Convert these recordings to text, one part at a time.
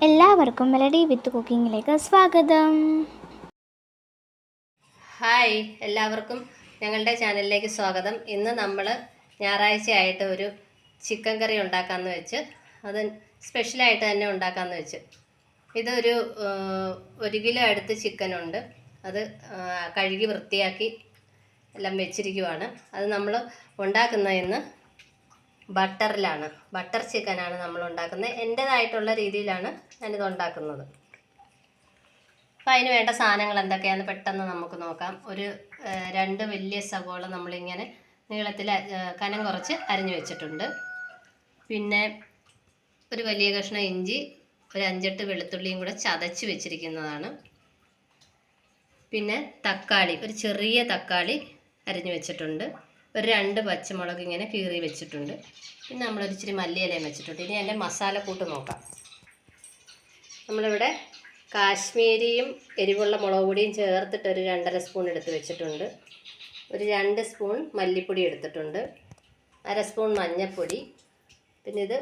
എല്ലാവർക്കും മെലഡി വിത്ത് കുക്കിങ്ങിലേക്ക് സ്വാഗതം. ഹായ്, എല്ലാവർക്കും ഞങ്ങളുടെ ചാനലിലേക്ക് സ്വാഗതം. ഇന്ന് നമ്മൾ ഞായറാഴ്ചയായിട്ട് ഒരു ചിക്കൻ കറി ഉണ്ടാക്കാമെന്ന് വെച്ച്, അത് സ്പെഷ്യലായിട്ട് തന്നെ ഉണ്ടാക്കാമെന്ന് വെച്ച്. ഇതൊരു 1 കിലോ അടുത്ത് ചിക്കനുണ്ട്. അത് കഴുകി വൃത്തിയാക്കി എല്ലാം വെച്ചിരിക്കുവാണ്. അത് നമ്മൾ ഉണ്ടാക്കുന്നത് ഇന്ന് ബട്ടറിലാണ്. ബട്ടർ ചിക്കനാണ് നമ്മൾ ഉണ്ടാക്കുന്നത്. എൻ്റേതായിട്ടുള്ള രീതിയിലാണ് ഞാനിത് ഉണ്ടാക്കുന്നത്. അപ്പോൾ അതിന് വേണ്ട സാധനങ്ങൾ എന്തൊക്കെയാണെന്ന് പെട്ടെന്ന് നമുക്ക് നോക്കാം. ഒരു 2 വലിയ സവോള നമ്മളിങ്ങനെ നീളത്തിൽ കനം കുറച്ച് അരിഞ്ഞു വെച്ചിട്ടുണ്ട്. പിന്നെ ഒരു വലിയ കഷ്ണം ഇഞ്ചി, ഒരു 5-8 വെളുത്തുള്ളിയും കൂടെ ചതച്ച് വെച്ചിരിക്കുന്നതാണ്. പിന്നെ തക്കാളി, ഒരു ചെറിയ തക്കാളി അരിഞ്ഞു വെച്ചിട്ടുണ്ട്. ഒരു 2 പച്ചമുളക് ഇങ്ങനെ കീറി വെച്ചിട്ടുണ്ട്. പിന്നെ നമ്മളൊരു ഇച്ചിരി മല്ലിയിലയും വെച്ചിട്ടുണ്ട്. ഇനി എൻ്റെ മസാലക്കൂട്ട് നോക്കാം. നമ്മളിവിടെ കാശ്മീരിയും എരിവുള്ള മുളക് പൊടിയും ചേർത്തിട്ട് ഒരു 2.5 സ്പൂൺ എടുത്ത് വെച്ചിട്ടുണ്ട്. ഒരു 2 സ്പൂൺ മല്ലിപ്പൊടി എടുത്തിട്ടുണ്ട്. 1/2 സ്പൂൺ മഞ്ഞൾപ്പൊടി. പിന്നെ ഇത്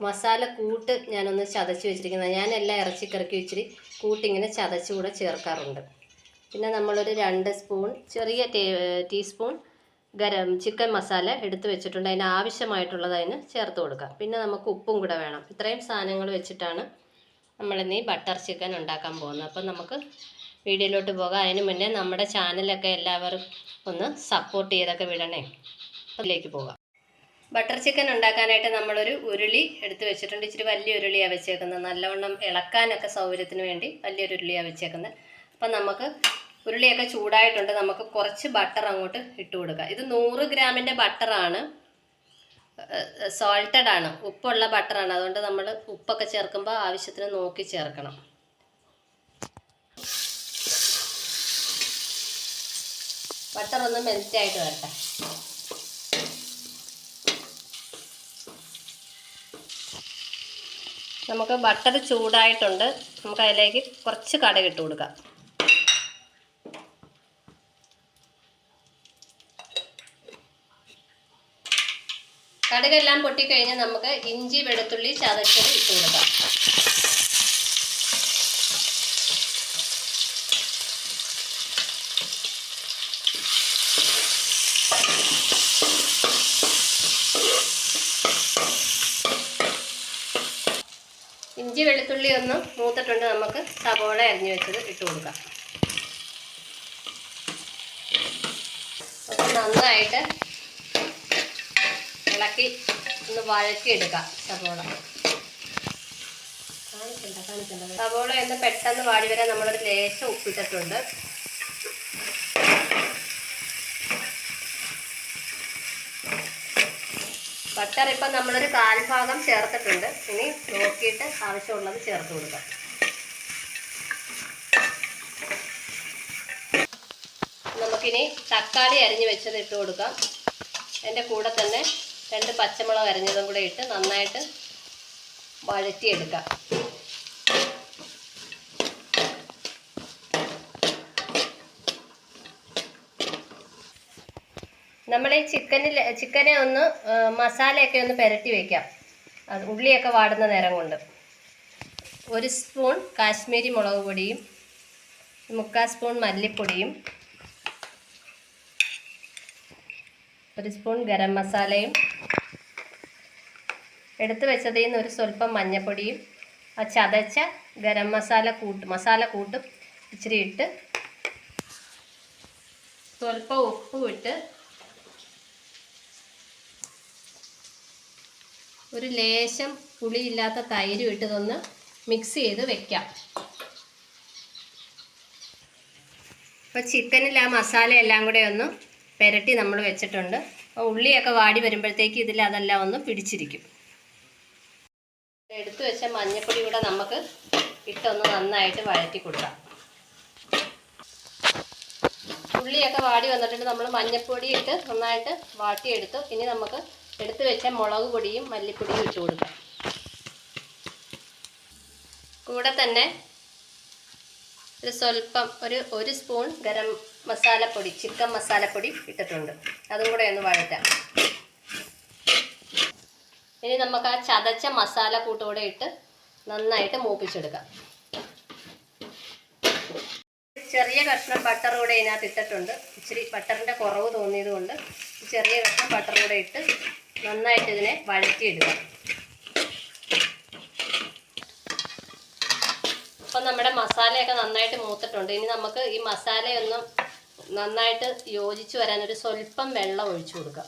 മസാലക്കൂട്ട് ഞാനൊന്ന് ചതച്ച് വെച്ചിരിക്കുന്നത്. ഞാൻ എല്ലാ ഇറച്ചിക്കറിക്കും ഇച്ചിരി കൂട്ടിങ്ങനെ ചതച്ചുകൂടെ ചേർക്കാറുണ്ട്. പിന്നെ നമ്മളൊരു 2 സ്പൂൺ ചെറിയ ടീസ്പൂൺ ചിക്കൻ മസാല എടുത്ത് വെച്ചിട്ടുണ്ട്. അതിന് ആവശ്യമായിട്ടുള്ളത് അതിന് ചേർത്ത് കൊടുക്കാം. പിന്നെ നമുക്ക് ഉപ്പും കൂടെ വേണം. ഇത്രയും സാധനങ്ങൾ വെച്ചിട്ടാണ് നമ്മളിന്ന് ഈ ബട്ടർ ചിക്കൻ ഉണ്ടാക്കാൻ പോകുന്നത്. അപ്പം നമുക്ക് വീഡിയോയിലോട്ട് പോകാം. അതിന് മുന്നേ നമ്മുടെ ചാനലൊക്കെ എല്ലാവരും ഒന്ന് സപ്പോർട്ട് ചെയ്തൊക്കെ വിടണേ. അതിലേക്ക് പോകാം. ബട്ടർ ചിക്കൻ ഉണ്ടാക്കാനായിട്ട് നമ്മളൊരു ഉരുളി എടുത്ത് വെച്ചിട്ടുണ്ട്. ഇച്ചിരി വലിയ ഉരുളിയാണ് വെച്ചേക്കുന്നത്. നല്ലവണ്ണം ഇളക്കാനൊക്കെ സൗകര്യത്തിന് വേണ്ടി വലിയൊരു ഉരുളിയാണ് വെച്ചേക്കുന്നത്. അപ്പം നമുക്ക് ഉരുളിയൊക്കെ ചൂടായിട്ടുണ്ട്. നമുക്ക് കുറച്ച് ബട്ടർ അങ്ങോട്ട് ഇട്ട് കൊടുക്കാം. ഇത് 100 ഗ്രാമിൻ്റെ ബട്ടറാണ്. സോൾട്ടഡ് ആണ്, ഉപ്പുള്ള ബട്ടറാണ്. അതുകൊണ്ട് നമ്മൾ ഉപ്പൊക്കെ ചേർക്കുമ്പോൾ ആവശ്യത്തിന് നോക്കി ചേർക്കണം. ബട്ടർ ഒന്ന് മെൽറ്റായിട്ട് വരട്ടെ. നമുക്ക് ബട്ടർ ചൂടായിട്ടുണ്ട്. നമുക്ക് അതിലേക്ക് കുറച്ച് കടുക് ഇട്ട് കൊടുക്കാം. കടുകെല്ലാം പൊട്ടിക്കഴിഞ്ഞാൽ നമുക്ക് ഇഞ്ചി വെളുത്തുള്ളി ചതച്ചത് ഇട്ട് കൊടുക്കാം. ഇഞ്ചി വെളുത്തുള്ളി ഒന്ന് മൂത്തിട്ടുണ്ട്. നമുക്ക് സവോള അരിഞ്ഞു വെച്ചത് ഇട്ട് കൊടുക്കാം. അപ്പോൾ നന്നായിട്ട് ഇളക്കി ഒന്ന് വഴറ്റിയെടുക്കാം. സവോള ഒന്ന് പെട്ടെന്ന് വാടി വരാൻ നമ്മളൊരു ലേശം ഉപ്പിട്ടിട്ടുണ്ട്. ബട്ടർ ഇപ്പം നമ്മളൊരു 1/4 ഭാഗം ചേർത്തിട്ടുണ്ട്. ഇനി നോക്കിയിട്ട് ആവശ്യമുള്ളത് ചേർത്ത് കൊടുക്കാം. നമുക്കിനി തക്കാളി അരിഞ്ഞ് വെച്ചത് ഇട്ട് കൊടുക്കാം. അതിൻ്റെ കൂടെ തന്നെ 2 പച്ചമുളക് അരിഞ്ഞതും കൂടെ ഇട്ട് നന്നായിട്ട് വഴറ്റിയെടുക്കാം. നമ്മൾ ഈ ചിക്കനെ ഒന്ന് മസാലയൊക്കെ ഒന്ന് പുരട്ടി വയ്ക്കാം. അത് ഉള്ളിയൊക്കെ വാടുന്ന നേരം കൊണ്ട് 1 സ്പൂൺ കാശ്മീരി മുളക് പൊടിയും 3/4 സ്പൂൺ മല്ലിപ്പൊടിയും 1 സ്പൂൺ ഗരം മസാലയും എടുത്ത് വെച്ചതിൽ നിന്ന് ഒരു സ്വല്പം മഞ്ഞൾപ്പൊടിയും ആ ചതച്ച ഗരം മസാലക്കൂട്ടും ഇച്ചിരി ഇട്ട് സ്വല്പം ഉപ്പും ഇട്ട് ഒരു ലേശം പുളിയില്ലാത്ത തൈരും ഇട്ടതൊന്ന് മിക്സ് ചെയ്ത് വെക്കാം. അപ്പോൾ ചിക്കനിൽ ആ മസാല എല്ലാം കൂടെ ഒന്ന് പുരട്ടി നമ്മൾ വെച്ചിട്ടുണ്ട്. അപ്പോൾ ഉള്ളിയൊക്കെ വാടി വരുമ്പോഴത്തേക്ക് ഇതിൽ അതെല്ലാം ഒന്ന് പിടിച്ചിരിക്കും. എടുത്തു വെച്ച മഞ്ഞൾപ്പൊടി കൂടെ നമുക്ക് ഇട്ടൊന്ന് നന്നായിട്ട് വഴറ്റി കൊടുക്കാം. ഉള്ളിയൊക്കെ വാടി വന്നിട്ടുണ്ട്. നമ്മൾ മഞ്ഞൾപ്പൊടി ഇട്ട് നന്നായിട്ട് വാട്ടിയെടുത്തു. ഇനി നമുക്ക് എടുത്തു വെച്ച മുളക് പൊടിയും മല്ലിപ്പൊടിയും ഇട്ട് കൊടുക്കാം. കൂടെ തന്നെ ഒരു സ്വല്പം ഒരു സ്പൂൺ ഗരം മസാലപ്പൊടി, ചിക്കൻ മസാലപ്പൊടി ഇട്ടിട്ടുണ്ട്. അതും കൂടെ ഒന്ന് വഴറ്റാം. ഇനി നമുക്ക് ആ ചതച്ച മസാല കൂട്ടുകൂടെ ഇട്ട് നന്നായിട്ട് മൂപ്പിച്ചെടുക്കാം. ചെറിയ കഷ്ണം ബട്ടർ കൂടെ ഇതിനകത്ത് ഇട്ടിട്ടുണ്ട്. ഇച്ചിരി ബട്ടറിൻ്റെ കുറവ് തോന്നിയത് കൊണ്ട് ചെറിയ കഷ്ണം ബട്ടർ കൂടെ ഇട്ട് നന്നായിട്ട് ഇതിനെ വഴറ്റിയിടുക. അപ്പം നമ്മുടെ മസാലയൊക്കെ നന്നായിട്ട് മൂത്തിട്ടുണ്ട്. ഇനി നമുക്ക് ഈ മസാലയൊന്നും നന്നായിട്ട് യോജിച്ച് വരാൻ ഒരു സ്വല്പം വെള്ളം ഒഴിച്ചു കൊടുക്കാം.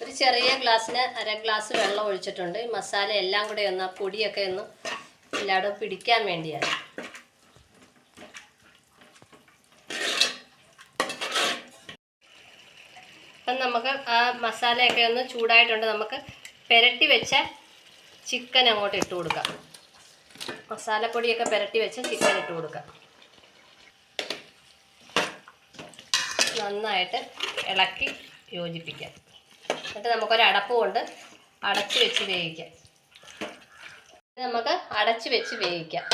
ഒരു ചെറിയ ഗ്ലാസ്സിന് 1/2 ഗ്ലാസ് വെള്ളം ഒഴിച്ചിട്ടുണ്ട്. ഈ മസാല എല്ലാം കൂടെ ഒന്ന് പൊടിയൊക്കെ ഒന്ന് എല്ലായിടും പിടിക്കാൻ വേണ്ടിയാണ്. അപ്പം നമുക്ക് ആ മസാലയൊക്കെ ഒന്ന് ചൂടായിട്ടുണ്ട്. നമുക്ക് പുരട്ടി വെച്ച ചിക്കൻ അങ്ങോട്ട് ഇട്ട് കൊടുക്കാം. മസാലപ്പൊടിയൊക്കെ പുരട്ടി വെച്ച ചിക്കൻ ഇട്ട് കൊടുക്കാം. നന്നായിട്ട് ഇളക്കി യോജിപ്പിക്കാം. എന്നിട്ട് നമുക്കൊരു അടപ്പ് കൊണ്ട് അടച്ച് വെച്ച് വേവിക്കാം. നമുക്ക് അടച്ച് വെച്ച് വേവിക്കാം.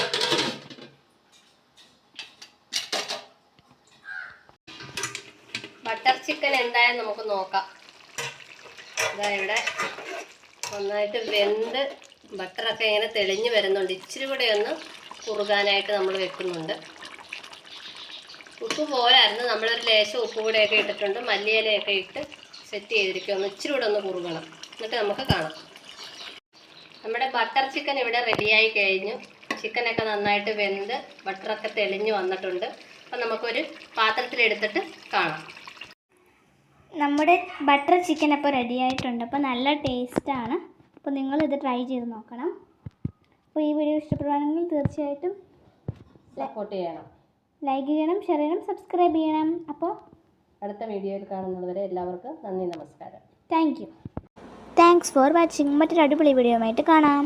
ബട്ടർ ചിക്കൻ എന്തായാലും നമുക്ക് നോക്കാം. ഇതാ ഇവിടെ നന്നായിട്ട് വെന്ത് ബട്ടറൊക്കെ ഇങ്ങനെ തെളിഞ്ഞ് വരുന്നുണ്ട്. ഇച്ചിരി കൂടെ ഒന്ന് കുറുകാനായിട്ട് നമ്മൾ വെക്കുന്നുണ്ട്. ഉപ്പ് പോരായിരുന്നു, നമ്മളൊരു ലേശം ഉപ്പ് കൂടെയൊക്കെ ഇട്ടിട്ടുണ്ട്. മല്ലിയിലയൊക്കെ ഇട്ട് സെറ്റ് ചെയ്തിരിക്കുക. ഇച്ചിരി കൂടെ ഒന്ന് കുറുകണം. എന്നിട്ട് നമുക്ക് കാണാം. നമ്മുടെ ബട്ടർ ചിക്കൻ ഇവിടെ റെഡിയായി കഴിഞ്ഞു. ചിക്കനൊക്കെ നന്നായിട്ട് വെന്ത് ബട്ടറൊക്കെ തെളിഞ്ഞ് വന്നിട്ടുണ്ട്. അപ്പം നമുക്കൊരു പാത്രത്തിലെടുത്തിട്ട് കാണാം. നമ്മുടെ ബട്ടർ ചിക്കൻ അപ്പോൾ റെഡി ആയിട്ടുണ്ട്. അപ്പോൾ നല്ല ടേസ്റ്റാണ്. അപ്പോൾ നിങ്ങളിത് ട്രൈ ചെയ്ത് നോക്കണം. അപ്പോൾ ഈ വീഡിയോ ഇഷ്ടപ്പെടുകയാണെങ്കിൽ തീർച്ചയായിട്ടും സപ്പോർട്ട് ചെയ്യണം, ലൈക്ക് ചെയ്യണം, ഷെയർ ചെയ്യണം, സബ്സ്ക്രൈബ് ചെയ്യണം. അപ്പോൾ അടുത്ത വീഡിയോയിൽ കാണുന്നതുവരെ എല്ലാവർക്കും നന്ദി, നമസ്കാരം. Thanks for watching. മറ്റൊരു അടിപൊളി വീഡിയോ ആയിട്ട് കാണാം.